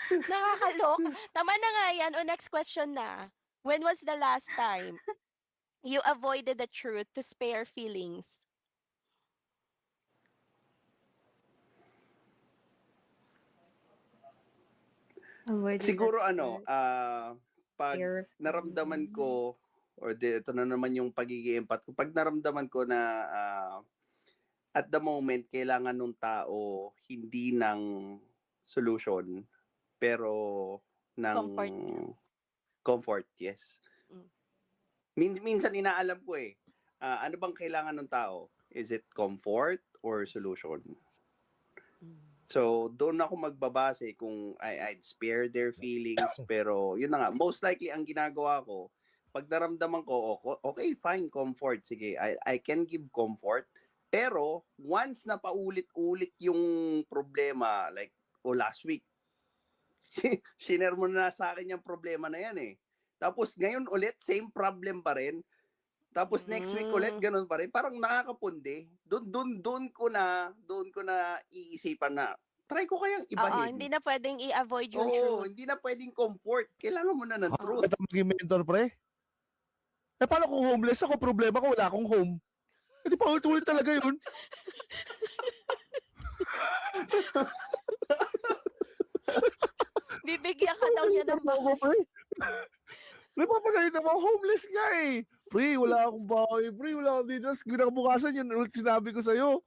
Nakakaloka. Tama na nga yan. O next question na. When was the last time you avoided the truth to spare feelings? Avoided the Siguro truth. pag Air naramdaman feeling. ko or ito na naman yung pagiging empath ko. Pag naramdaman ko na at the moment kailangan nung tao hindi ng solution pero ng Comfort. comfort, yes. Mm. Minsan inaalam ko ano bang kailangan ng tao? Is it comfort or solution? Mm. So, doon ako magbabase kung I'd spare their feelings. Pero, yun na nga, most likely ang ginagawa ko, pag naramdaman ko, okay, fine, comfort. Sige, I can give comfort. Pero, once na paulit-ulit yung problema, like, last week, share mo na sa akin yung problema na yan Tapos, ngayon ulit, same problem pa rin. Tapos next week ulit ganun pa rin. Parang nakakapundi. Doon ko na iisipan na try ko kayang Oo, ibahin. hindi na pwedeng i-avoid yung Oo, truth. hindi na pwedeng comfort. Kailangan mo na ng truth. Bakit maging mentor, pre? Paano kung homeless ako? Problema ko, wala akong home. Hindi pa ulit-ulit talaga yun. Bibigyan ka daw niya ng bahay. Pre. Napapagalit ako, homeless nga Pre, wala akong bahay. Pre, wala akong dito. Tapos ginakabukasan yun, ulit sinabi ko sa'yo.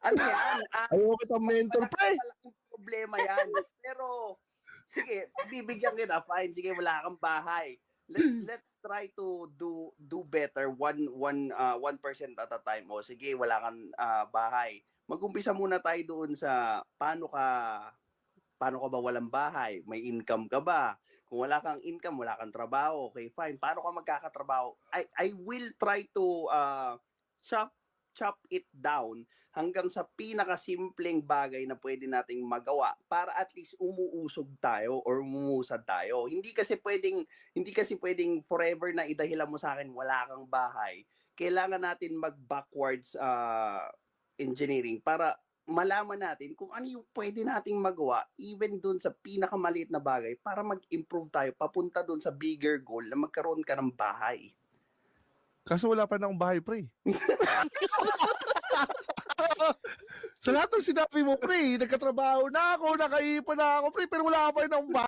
Ano yan? Ayaw kita mentor, pre. Malaking problema yan. Pero, sige, bibigyan kita. Fine, sige, wala kang bahay. Let's try to do better 1% at a time. O sige, wala kang bahay. Mag-umpisa muna tayo doon sa paano ka ba walang bahay? May income ka ba? Kung wala kang income, wala kang trabaho, okay, fine. Paano ka magkakatrabaho? I will try to chop it down hanggang sa pinakasimpleng bagay na pwede nating magawa para at least umuusog tayo or umusad tayo. Hindi kasi pwedeng forever na idahilan mo sa akin wala kang bahay. Kailangan natin mag-backwards engineering para malaman natin kung ano yung pwede nating magawa even dun sa pinakamaliit na bagay para mag-improve tayo papunta dun sa bigger goal na magkaroon ka ng bahay. Kaso wala pa na akong bahay, pre. Sa lahat ng sinabi mo, pre, nagkatrabaho na ako, nakaipon na ako, pre, pero wala pa rin akong bahay.